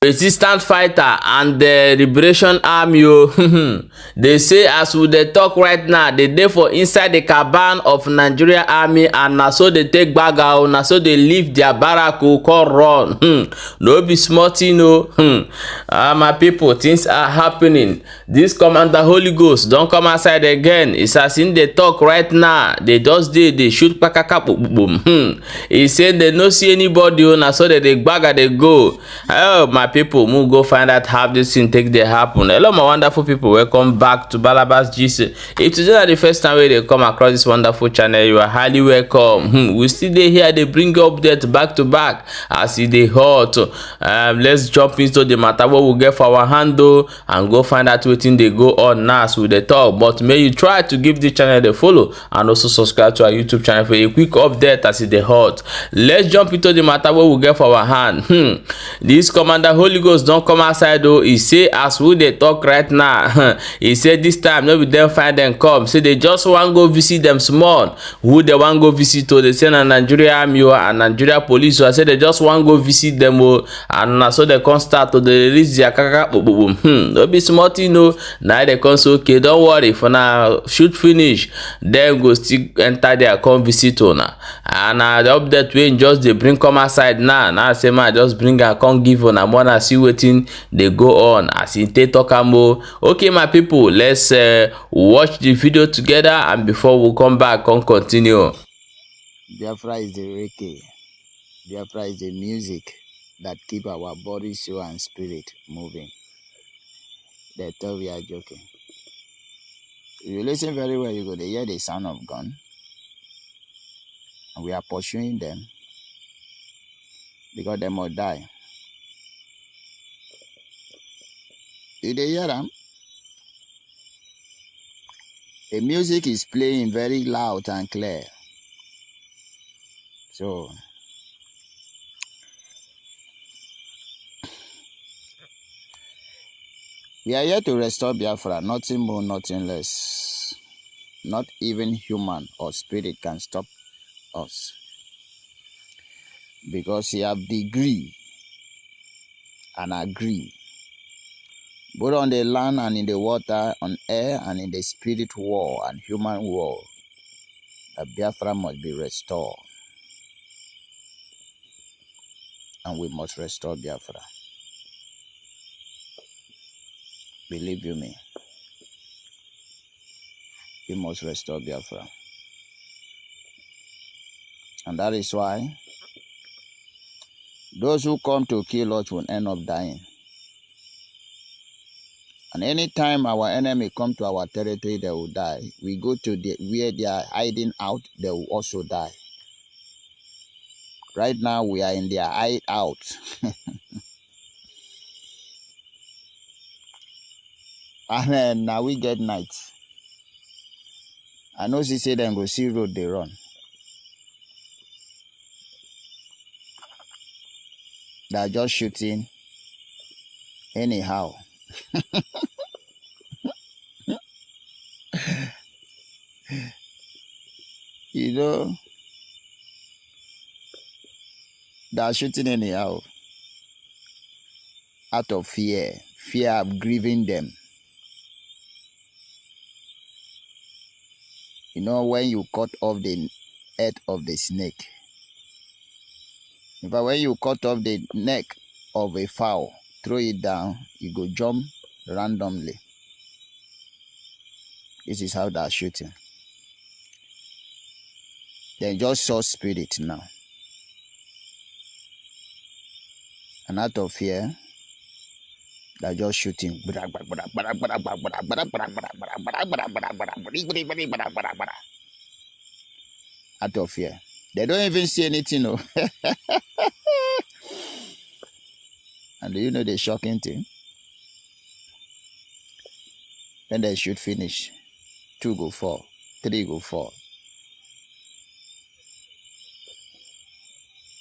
resistance fighter and the Liberation Army. They say as we dey talk right now, they dey for inside the caban of Nigeria Army, and na so they take baga o, na so they leave their barrack o, come run. No be small thing o. My people, things are happening. This Commander Holy Ghost don come outside again. It's as in they talk right now. They just dey shoot pakaka boom. He said they no see anybody o, na so they baga they go. Oh my people, we'll go find out how this thing take dey happen. Hello my wonderful people, welcome back to Balabas GC. If today is the first time they come across this wonderful channel, you are highly welcome. We still dey here, they bring you updates back to back as it dey hot. Let's jump into the matter what we get for our handle and go find out wetin dey go on now as we dey talk. But may you try to give the channel the follow and also subscribe to our YouTube channel for a quick update as it dey hot. Let's jump into the matter what we get for our hand. This Commander Holy Ghost don't come outside though. He say as we dey talk right now, he said this time no be them find them come. Say they just want go visit them small. Who they want go visit to? They say na Nigeria Army and Nigeria Police. So I said they just want go visit them and so they come start to the release their kaka boom. No be small thing no. Now they come say okay, don't worry for now. Shoot finish. Then go still enter there come visit ona. And the update we just they bring come outside now. Now I say man just bring and come give on. I wanna see wetin they go on as in take talk more. Okay my people, let's watch the video together and before we come back come continue. Biafra is the reggae. Biafra is the music that keep our body, soul and spirit moving. They thought we are joking. If you listen very well, you're going to hear the sound of gun. And we are pursuing them because they must die. You dey hear them? The music is playing very loud and clear. So we are here to restore Biafra, nothing more, nothing less. Not even human or spirit can stop us. Because we have degree and agree. Both on the land and in the water, on air and in the spirit world and human world, that Biafra must be restored. And we must restore Biafra. Believe you me. We must restore Biafra. And that is why those who come to kill us will end up dying. And anytime our enemy come to our territory, they will die. We go to where they are hiding out, they will also die. Right now, we are in their hideout. And then now we get night. I know she say them go see road they run. They are just shooting anyhow. You know, they are shooting anyhow out of fear of grieving them. You know, when you cut off the head of the snake, in fact, when you cut off the neck of a fowl, throw it down, you go jump randomly. This is how they are shooting. They just saw spirit now. And out of fear, they're just shooting. Out of fear. They don't even see anything. No. And do you know the shocking thing? Then they shoot finish. 2 go 4. 3 go 4.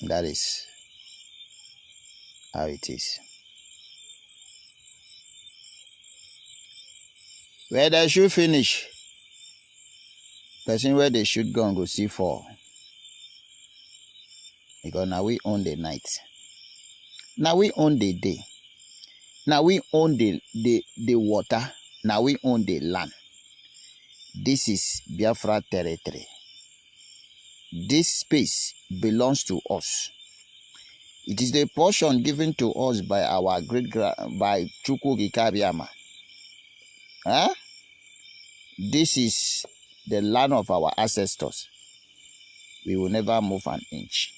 That is how it is. Where they shoot finish, person where they shoot gun go see 4. Because now we own the night. Now we own the day. Now we own the water. Now we own the land. This is Biafra territory. This space belongs to us. It is the portion given to us by our by Chukwu Gikabiama. Huh? This is the land of our ancestors. We will never move an inch.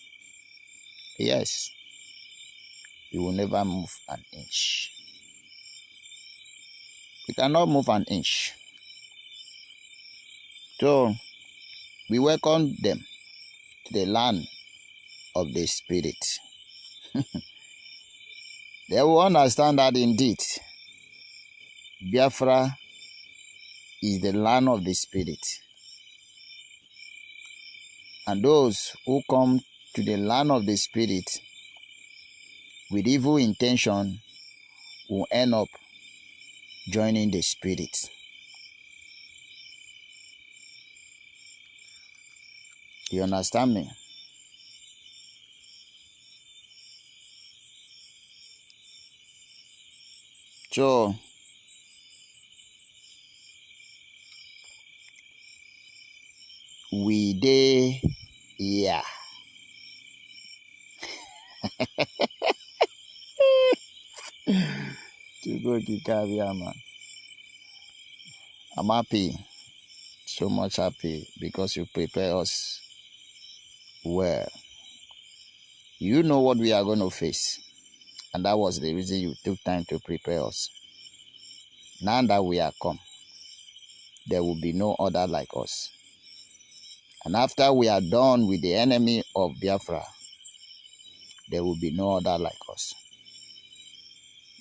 Yes, we will never move an inch. We cannot move an inch. So, we welcome them to the land of the Spirit. They will understand that indeed, Biafra is the land of the Spirit. And those who come to the land of the Spirit with evil intention will end up joining the Spirit. You understand me? So, we dey here. To go to Kavia, man. I'm happy, so much happy, because you prepare us well. You know what we are going to face, and that was the reason you took time to prepare us. Now that we are come, there will be no other like us. And after we are done with the enemy of Biafra, there will be no other like us.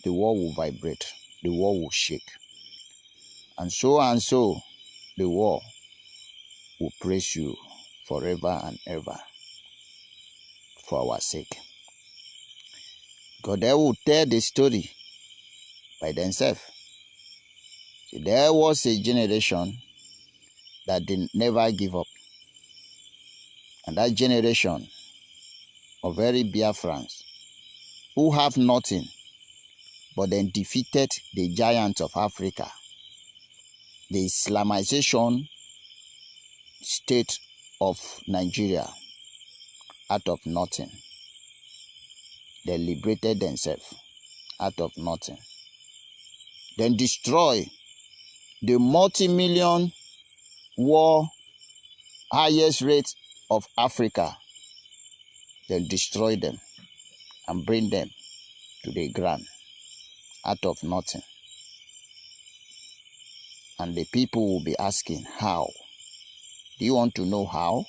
The world will vibrate, the world will shake. And so, the world will praise you forever and ever for our sake. God, they will tell the story by themselves. See, there was a generation that did never give up. And that generation of very Biafrans who have nothing but then defeated the giants of Africa, the Islamization state of Nigeria, out of nothing. They liberated themselves out of nothing. Then destroy the multi-million war highest rate of Africa. Then destroy them and bring them to the ground out of nothing. And the people will be asking, how? Do you want to know how?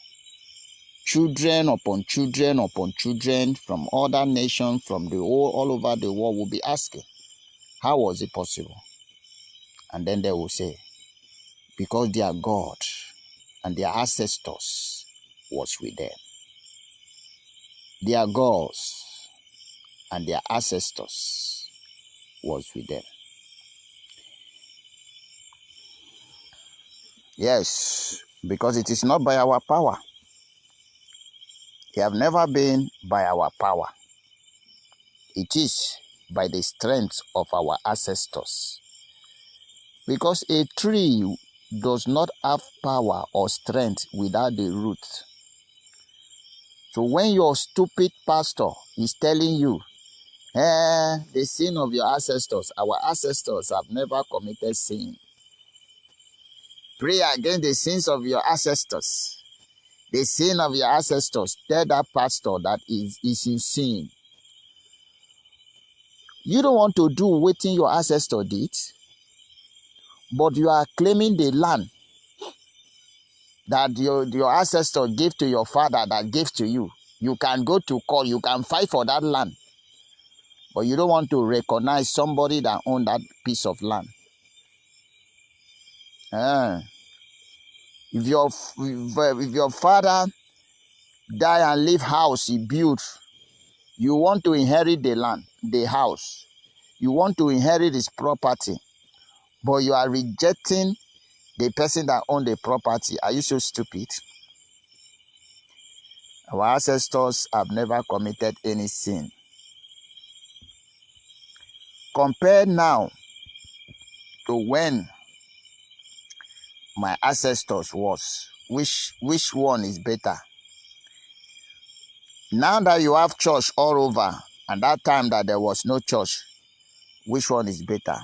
Children upon children upon children from other nations, from all over the world will be asking, how was it possible? And then they will say, because their God and their ancestors was with them. Their gods and their ancestors was with them. Yes, because it is not by our power. It have never been by our power. It is by the strength of our ancestors. Because a tree does not have power or strength without the root. So when your stupid pastor is telling you, the sin of your ancestors, our ancestors have never committed sin. Pray against the sins of your ancestors. The sin of your ancestors. Tell that pastor that is in sin. You don't want to do what your ancestor did, but you are claiming the land that your ancestor gave to your father, that gave to you. You can go to court, you can fight for that land, but you don't want to recognize somebody that owned that piece of land. If your father die and leave house he built, you want to inherit the land, the house. You want to inherit his property, but you are rejecting the person that owned the property. Are you so stupid? Our ancestors have never committed any sin. compare now to when my ancestors was, which one is better? Now that you have church all over, and that time that there was no church, which one is better?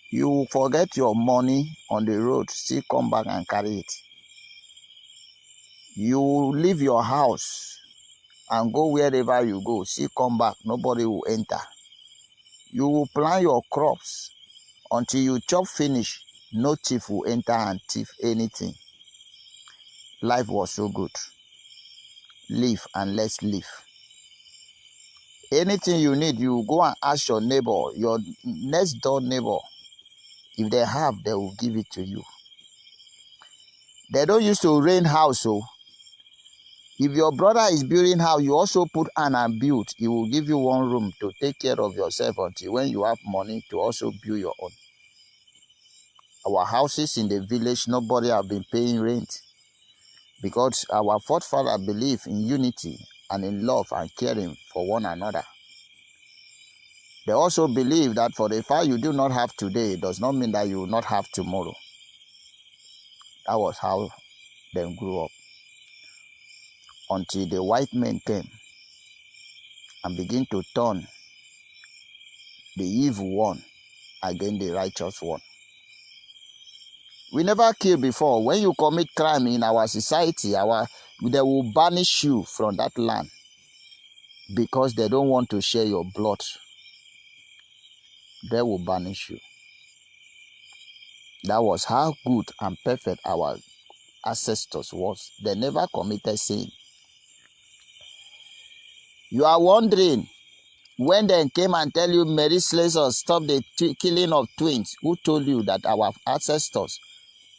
You forget your money on the road, still come back and carry it. You leave your house and go wherever you go, still come back, nobody will enter. You will plant your crops until you chop finish, no thief will enter and thief anything. Life was so good. Live and let's live. Anything you need, you go and ask your neighbor, your next door neighbor. If they have, they will give it to you. They don't used to rent house, so if your brother is building house, you also put an and build. He will give you one room to take care of yourself until when you have money to also build your own. Our houses in the village, nobody have been paying rent because our forefathers believe in unity and in love and caring for one another. They also believe that for the fact you do not have today does not mean that you will not have tomorrow. That was how they grew up. Until the white men came and began to turn the evil one against the righteous one. We never kill before. When you commit crime in our society, they will banish you from that land because they don't want to share your blood. They will banish you. That was how good and perfect our ancestors was. They never committed sin. You are wondering, when they came and tell you Mary Slessor stop the killing of twins, who told you that our ancestors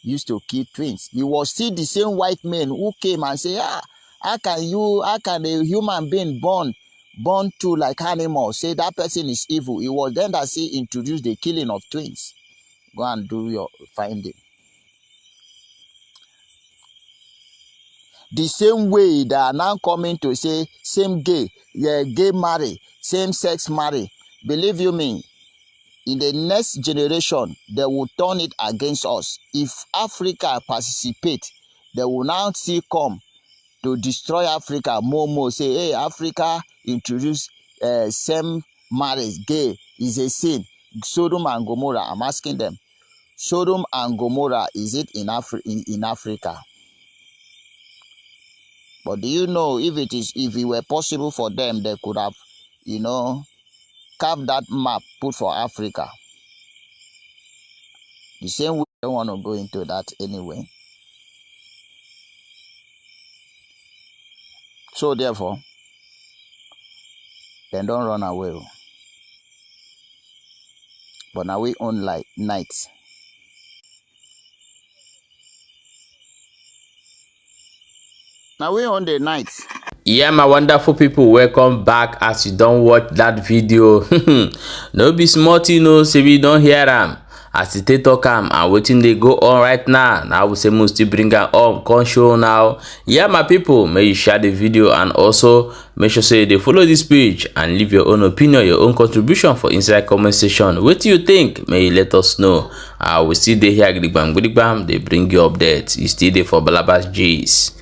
used to kill twins? You will see the same white men who came and say, how can a human being born to like animals, say that person is evil? It was then that he introduced the killing of twins. Go and do your finding. The same way they are now coming to say same gay marry, same sex marry. Believe you me, in the next generation, they will turn it against us. If Africa participate, they will now see come to destroy Africa more. Say, hey, Africa introduce same marriage, gay is a sin. Sodom and Gomorrah, I'm asking them, Sodom and Gomorrah, is it in Africa? But do you know if it were possible for them, they could have, carved that map, put for Africa. The same way, I don't want to go into that anyway. So therefore, they don't run away. But now we own like nights. Now we on the night. Yeah, my wonderful people, welcome back. As you don't watch that video, no be smart, say we don't hear them. As they talk and waiting they go on right now. Now we say must bring her on come show now. Yeah, my people, may you share the video and also make sure say they follow this page and leave your own opinion, your own contribution for inside comment section. What do you think? May you let us know. We still they here, they bring you updates. You still there for Balabas G's.